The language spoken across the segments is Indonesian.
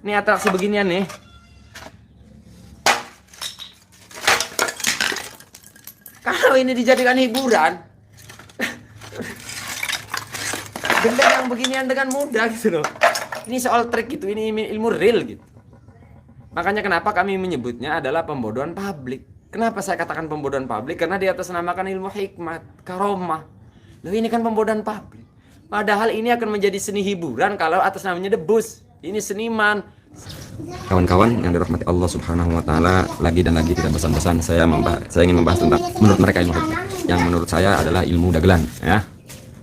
Ini atraksi beginian nih. Kalau ini dijadikan hiburan, gendeng yang beginian dengan mudah gitu loh. Ini soal trik gitu, ini ilmu real gitu. Makanya kenapa kami menyebutnya adalah pembodohan publik. Kenapa saya katakan pembodohan publik? Karena di atas namakan ilmu hikmat, karomah. Loh, ini kan pembodohan publik. Padahal ini akan menjadi seni hiburan kalau atas namanya debus. Ini seniman. Kawan-kawan yang dirahmati Allah Subhanahu wa taala, lagi dan lagi tidak bosan-bosan saya ingin membahas tentang menurut mereka ilmu hikmat. Yang menurut saya adalah ilmu dagelan, ya.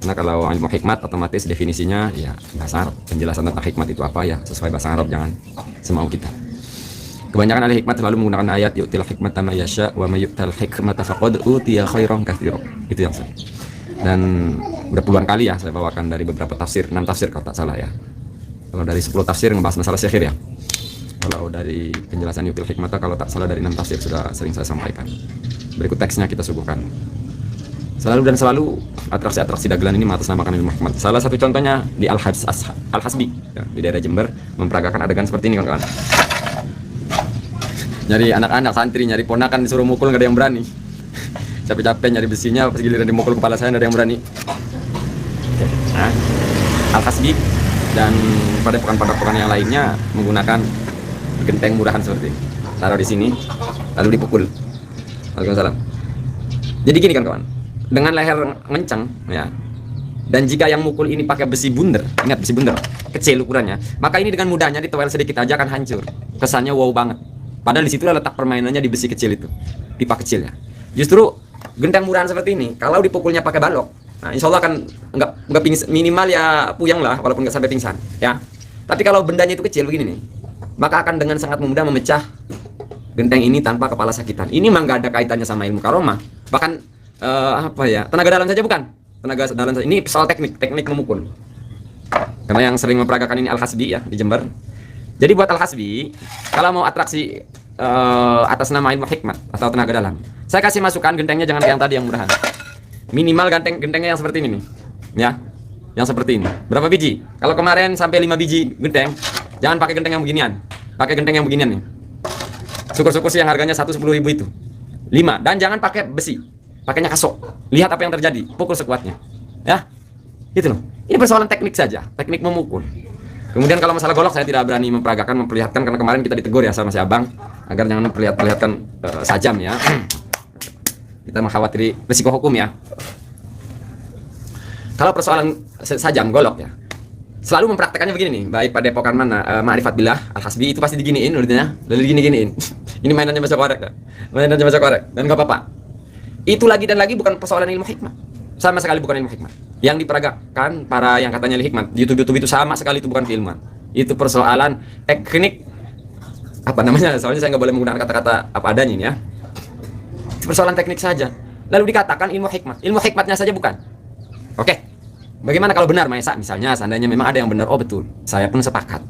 Karena kalau ilmu hikmat otomatis definisinya ya bahasa Arab. Penjelasan tentang hikmat itu apa ya sesuai bahasa Arab, jangan semau kita. Kebanyakan ahli hikmat selalu menggunakan ayat yu'til hikmata may yasha wa may yu'tal hikmata faqad utiya khairan katsiran. Itu yang saya. Dan udah puluhan kali ya saya bawakan dari beberapa tafsir, 6 tafsir kalau tak salah ya. Kalau dari 10 tafsir ngebahas masalah sihir ya. Kalau dari penjelasan yu'til hikmata kalau tak salah dari 6 tafsir sudah sering saya sampaikan. Berikut teksnya kita suguhkan. Selalu dan selalu atraksi-atraksi dagelan ini mengatasnamakan ilmu hikmat. Salah satu contohnya di Al-Hasbi ya, di daerah Jember memperagakan adegan seperti ini kawan-kawan. Nyari anak-anak santri, nyari ponakan disuruh mukul nggak ada yang berani. Capek-capek nyari besinya, pas giliran dimukul kepala saya nggak ada yang berani. Nah, Al-Hasbi dan padepokan-padepokan yang lainnya menggunakan genteng murahan seperti ini. Taruh di sini, lalu dipukul. Waalaikumsalam. Jadi gini kan kawan, dengan leher ngencang ya. Dan jika yang mukul ini pakai besi bunder, ingat besi bunder, kecil ukurannya, maka ini dengan mudahnya ditowel sedikit aja akan hancur. Kesannya wow banget. Padahal disitulah letak permainannya di besi kecil itu, pipa kecil ya. Justru genteng murahan seperti ini, kalau dipukulnya pakai balok, nah insya Allah kan nggak pingsan, minimal ya puyeng lah, walaupun nggak sampai pingsan ya. Tapi kalau bendanya itu kecil begini nih, maka akan dengan sangat mudah memecah genteng ini tanpa kepala sakitan. Ini mah nggak ada kaitannya sama ilmu karomah, bahkan apa ya, tenaga dalam saja bukan. Tenaga dalam saja. Ini soal teknik memukul. Karena yang sering memperagakan ini Al-Hasbi ya di Jember. Jadi buat Al-Hasbi, kalau mau atraksi atas nama ilmu hikmat atau tenaga dalam, saya kasih masukan gentengnya jangan kayak yang tadi yang murahan. Minimal gentengnya yang seperti ini nih. Ya. Yang seperti ini. Berapa biji? Kalau kemarin sampai 5 biji genteng, jangan pakai genteng yang beginian. Pakai genteng yang beginian nih. Syukur-syukur sih yang harganya 110.000 itu. 5 dan jangan pakai besi. Pakainya kasok. Lihat apa yang terjadi, pukul sekuatnya. Ya. Gitu loh. Ini persoalan teknik saja, teknik memukul. Kemudian kalau masalah golok saya tidak berani memperlihatkan karena kemarin kita ditegur ya sama si Abang agar jangan memperlihatkan sajam ya. Kita mengkhawatiri risiko hukum ya. Kalau persoalan sajam golok ya, selalu mempraktekannya begini nih, baik pada epokan mana Ma'rifat Billah, Al-Hasbi itu pasti diginiin urutannya, lalu diginiin. Ini mainannya bahasa korek ya. Mainannya bahasa korek dan enggak apa-apa. Itu lagi dan lagi bukan persoalan ilmu hikmah. Sama sekali bukan ilmu hikmah. Yang diperagakan para yang katanya ilmu hikmah di YouTube itu sama sekali itu bukan keilmuan. Itu persoalan teknik apa namanya? Soalnya saya nggak boleh menggunakan kata-kata apa adanya ini ya. Itu persoalan teknik saja. Lalu dikatakan ilmu hikmah. Ilmu hikmatnya saja bukan. Oke. Bagaimana kalau benar Maesa? Misalnya seandainya memang ada yang benar, oh betul. Saya pun sepakat.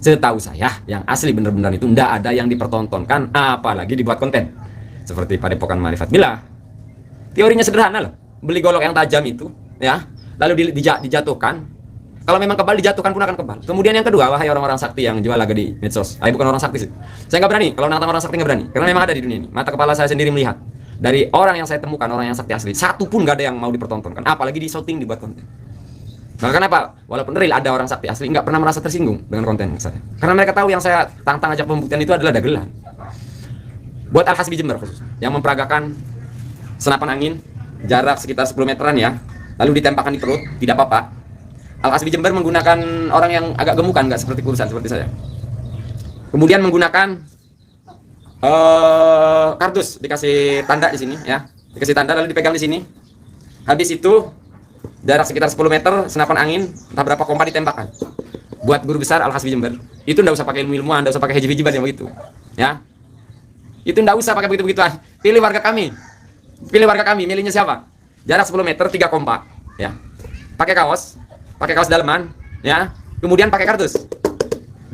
Setahu saya yang asli benar-benar itu tidak ada yang dipertontonkan apalagi dibuat konten. Seperti padepokan Ma'rifat Billah. Teorinya sederhana loh. Beli golok yang tajam itu ya, lalu dijatuhkan. Kalau memang kebal dijatuhkan pun akan kebal. Kemudian yang kedua, wahai orang-orang sakti yang jual laga di medsos. Bukan orang sakti sih. Saya nggak berani kalau nantang orang sakti, nggak berani. Karena memang ada di dunia ini. Mata kepala saya sendiri melihat. Dari orang yang saya temukan, orang yang sakti asli, satu pun nggak ada yang mau dipertontonkan. Apalagi di shooting dibuat konten. Nah, kenapa? Walaupun real ada orang sakti asli, nggak pernah merasa tersinggung dengan konten saya. Karena mereka tahu yang saya tantang ajak pembuktian itu adalah dagelan. Buat Al-Hasbi Jember khusus, yang memperagakan senapan angin jarak sekitar 10 meteran ya, lalu ditembakkan di perut, tidak apa-apa. Al-Hasbi Jember menggunakan orang yang agak gemukan, nggak seperti kurusan seperti saya. Kemudian menggunakan kardus, dikasih tanda di sini ya, dikasih tanda lalu dipegang di sini. Habis itu jarak sekitar 10 meter senapan angin, entah berapa kompa ditembakkan. Buat guru besar Al-Hasbi Jember, itu nggak usah pakai ilmu-ilmuan, nggak usah pakai hijab-hijaban yang begitu, ya. Itu nggak usah pakai begitu-begituan. Pilih warga kami. Pilih warga kami, milihnya siapa? Jarak 10 meter, 3 kompa, ya. Pakai kaos daleman, ya. Kemudian pakai kardus.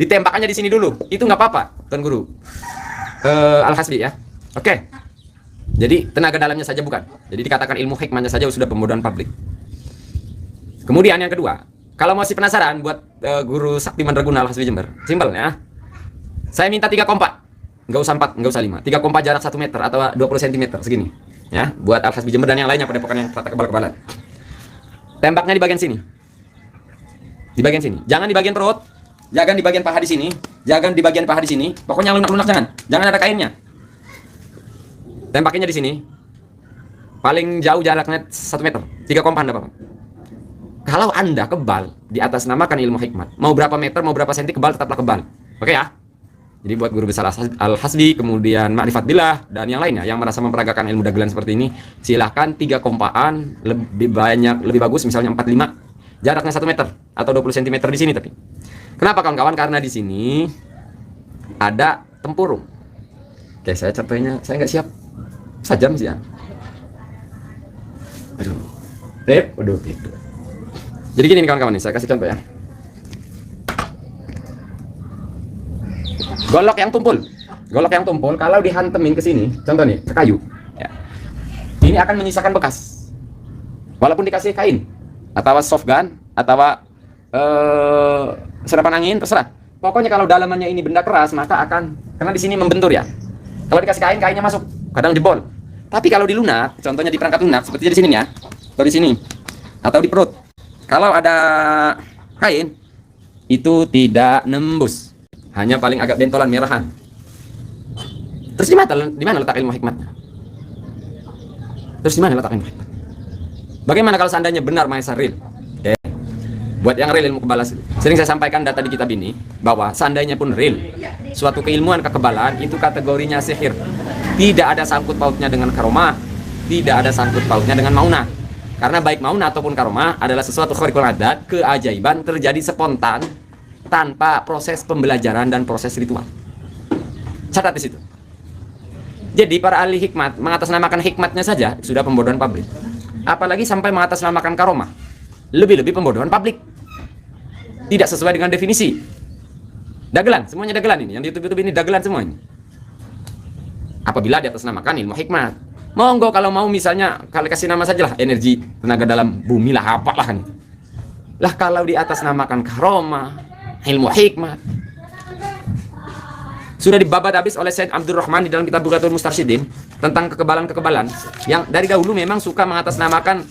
Ditembakkannya di sini dulu. Itu nggak apa-apa, Tuan Guru. Al-Hasbi ya. Oke. Jadi tenaga dalamnya saja bukan. Jadi dikatakan ilmu hikmahnya saja sudah pembodohan publik. Kemudian yang kedua, kalau masih penasaran buat guru sakti mandraguna Al-Hasbi Jember, simpel ya. Saya minta 3 kompa. Nggak usah 4, nggak usah 5. 3 kompa jarak 1 meter atau 20 cm segini. Ya, buat Al-Hasbi Jember dan yang lainnya padepokan yang rata kebal-kebalan. Tembaknya di bagian sini. Di bagian sini. Jangan di bagian perut. Jangan di bagian paha di sini. Jangan di bagian paha di sini. Pokoknya lunak-lunak jangan. Jangan ada kainnya. Tembaknya di sini. Paling jauh jaraknya 1 meter. 3 kompa Anda, Bapak. Kalau Anda kebal di atas namakan ilmu hikmat, mau berapa meter, mau berapa senti kebal tetaplah kebal. Oke ya? Jadi buat guru besar Al-Hasbi, kemudian Ma'rifat Billah dan yang lainnya yang merasa memperagakan ilmu dagelan seperti ini, silahkan 3 kompaan, lebih banyak, lebih bagus misalnya 4-5, jaraknya 1 meter atau 20 cm di sini. Tapi kenapa kawan-kawan? Karena di sini ada tempurung. Oke, saya capeknya, saya nggak siap. Sajam sih ya. Aduh, aduh gitu. Jadi gini nih kawan-kawan nih, saya kasih contoh ya. Golok yang tumpul kalau dihantemin ke sini, contoh nih, ke kayu, ya. Ini akan menyisakan bekas. Walaupun dikasih kain, atau soft gun, atau senapan angin, terserah. Pokoknya kalau dalamannya ini benda keras, maka akan, karena di sini membentur ya. Kalau dikasih kain, kainnya masuk, kadang jebol. Tapi kalau di lunak, contohnya di perangkat lunak, seperti di sini ya, atau di sini, atau di perut. Kalau ada kain, itu tidak nembus. Hanya paling agak bentolan merahan. Terus di mana letak ilmu hikmatnya? Terus di mana letak ilmu hikmat? Bagaimana kalau seandainya benar Maesa real? Oke. Buat yang real ilmu kebalan, sering saya sampaikan data di kitab ini bahwa seandainya pun real, suatu keilmuan kekebalan itu kategorinya sihir. Tidak ada sangkut pautnya dengan karomah, tidak ada sangkut pautnya dengan maunah. Karena baik maunah ataupun karomah adalah sesuatu khariqul adat, keajaiban terjadi spontan tanpa proses pembelajaran dan proses ritual. Catat di situ. Jadi para ahli hikmat mengatasnamakan hikmatnya saja sudah pembodohan publik. Apalagi sampai mengatasnamakan karomah. Lebih-lebih pembodohan publik. Tidak sesuai dengan definisi. Dagelan, semuanya dagelan ini. Yang di YouTube ini dagelan semuanya. Apabila di atas namakan ilmu hikmat. Monggo kalau mau misalnya kalian kasih nama sajalah energi tenaga dalam bumi lah apalah kan. Lah kalau di atas namakan karomah, ilmu hikmat sudah dibabat habis oleh Syed Abdurrahman di dalam kitab Bughatul Mustarsyidin tentang kekebalan-kekebalan yang dari dahulu memang suka mengatasnamakan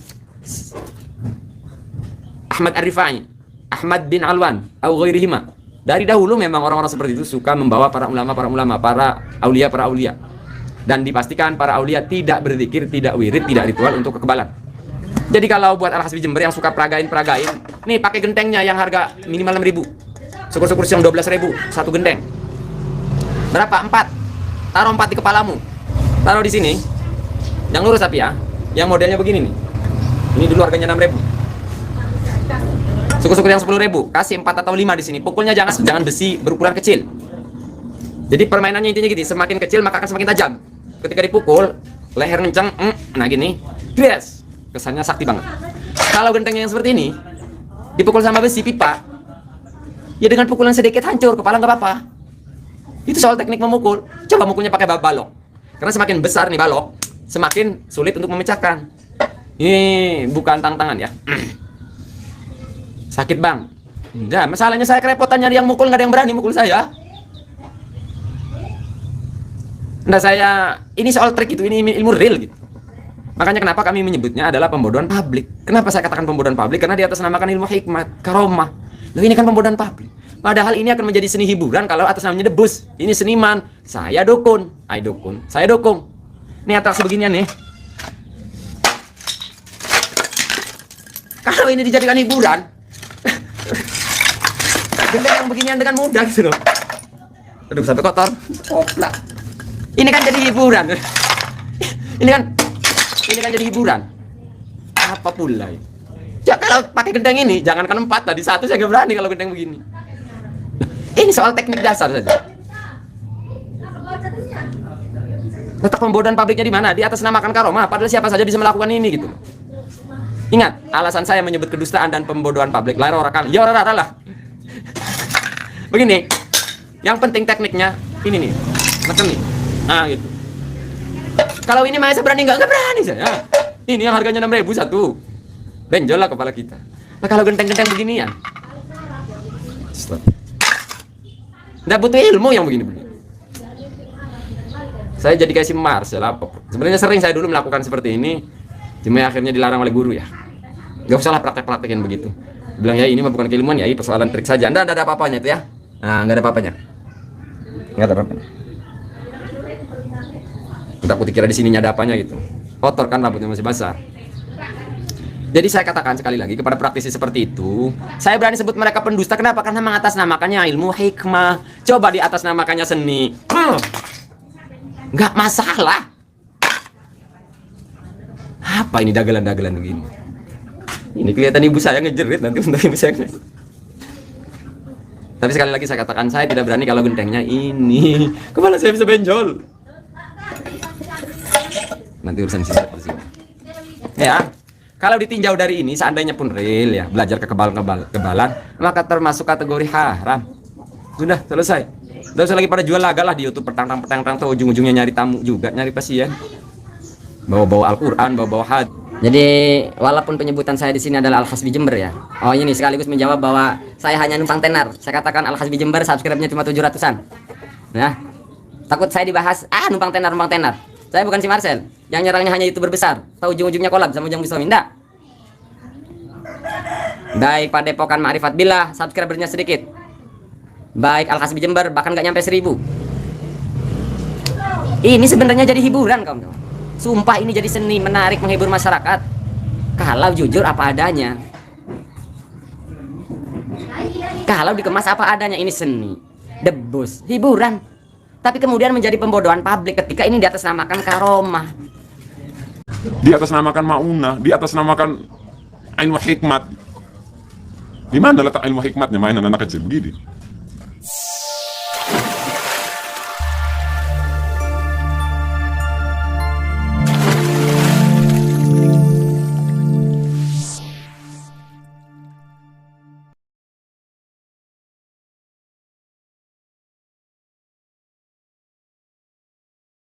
Ahmad Ar-Rifai, Ahmad bin Alwan, atau ghairihima. Dari dahulu memang orang-orang seperti itu suka membawa para ulama, para aulia. Dan dipastikan para aulia tidak berzikir, tidak wirid, tidak ritual untuk kekebalan. Jadi kalau buat Al-Hasbi Jember yang suka peragain, nih pakai gentengnya yang harga minimal 6.000. Syukur-syukur yang 12.000 satu genteng. Berapa? 4. Taruh 4 di kepalamu. Taruh di sini. Yang lurus tapi ya. Yang modelnya begini nih. Ini dulu harganya 6.000. Syukur-syukur yang 10.000. Kasih 4 atau 5 di sini. Pukulnya jangan besi berukuran kecil. Jadi permainannya intinya gini, semakin kecil maka akan semakin tajam. Ketika dipukul, leher kencang, nah gini, yes, kesannya sakti banget. Kalau gentengnya yang seperti ini, dipukul sama besi pipa, ya dengan pukulan sedikit hancur, kepala nggak apa-apa. Itu soal teknik memukul. Coba mukulnya pakai balok. Karena semakin besar nih balok, semakin sulit untuk memecahkan. Ini bukan tantangan ya. Sakit bang. Enggak, masalahnya saya kerepotan nyari yang mukul, nggak ada yang berani mukul saya. Nah saya, ini soal trik itu, ini ilmu real gitu. Makanya kenapa kami menyebutnya adalah pembodohan publik. Kenapa saya katakan pembodohan publik? Karena di atas namakan ilmu hikmat, karomah. Lalu ini kan pembodohan publik. Padahal ini akan menjadi seni hiburan kalau atas namanya debus. Ini seniman, saya dukun, saya dukung. Ini atas sebeginian nih. Kalau ini dijadikan hiburan, gendeng yang beginian dengan mudah gitu loh. Aduh sampai kotor. Oplak. Ini kan jadi hiburan. Ini kan jadi hiburan. Apa pula ini? Ya kalau pakai genteng ini, jangankan 4 tadi 1 saya nggak berani kalau genteng begini. Ini soal teknik dasar saja. Letak pembodohan pabriknya di mana? Di atas namakan karomah. Padahal siapa saja bisa melakukan ini gitu. Ingat, alasan saya menyebut kedustaan dan pembodohan publik. Lara orang ya orang lah. Begini, yang penting tekniknya ini nih, macam nih. Nah gitu. Kalau ini saya berani nggak berani saya. Ini yang harganya 6.000 satu. Benjol lah kepala kita. Nah kalau genteng-genteng begini ya. Stop. Nggak butuh ilmu yang begini-begini. Saya jadi kayak si Marcel apa? Sebenarnya sering saya dulu melakukan seperti ini, cuma akhirnya dilarang oleh guru ya. Gak usah lah praktek-praktekin begitu. Bilang ya ini mah bukan keilmuan ya, ini persoalan trik saja. Nggak ada apa-apanya itu ya. Nah, nggak ada apa-apanya. Nggak ada apa-apanya. Entah aku kira di sininya ada apanya gitu. Kotor kan, rambutnya masih basah. Jadi saya katakan sekali lagi kepada praktisi seperti itu, saya berani sebut mereka pendusta. Kenapa? Karena mengatasnamakannya ilmu hikmah. Coba di atas namakannya seni. Nggak masalah. Apa ini dagelan-dagelan begini? Ini kelihatan ibu saya ngejerit nanti untuk ibu saya. Tapi sekali lagi saya katakan, saya tidak berani kalau gentengnya ini. Kepala saya bisa benjol. Nanti urusan sih. Ya. Kalau ditinjau dari ini, seandainya pun real ya, belajar kekebalan, maka termasuk kategori haram. Sudah selesai. Tidak usah lagi pada jual laga lah di YouTube, petang-petang tuh ujung-ujungnya nyari tamu juga, nyari pasien. Bawa-bawa Al-Quran, bawa-bawa hadis. Jadi walaupun penyebutan saya di sini adalah Al-Khasbi Jember ya. Oh ini sekaligus menjawab bahwa saya hanya numpang tenar. Saya katakan Al-Khasbi Jember subscribe-nya cuma 700-an. Nah, takut saya dibahas, numpang tenar. Saya bukan si Marcel yang nyerangnya hanya YouTuber besar. Tahu ujung-ujungnya kolab sama Ujang Bisomi. Enggak. Baik Padepokan Ma'rifat Billah, subscribernya sedikit. Baik Al-Khasbi Jember, bahkan nggak nyampe 1000. Ini sebenarnya jadi hiburan kaum. Sumpah ini jadi seni, menarik, menghibur masyarakat. Kalau jujur apa adanya. Kalau dikemas apa adanya, ini seni, debus, hiburan. Tapi kemudian menjadi pembodohan publik ketika ini di atas namakan karomah. Di atas namakan maunah, di atas namakan ilmu hikmat. Di mana letak ilmu hikmatnya mainan anak kecil begini?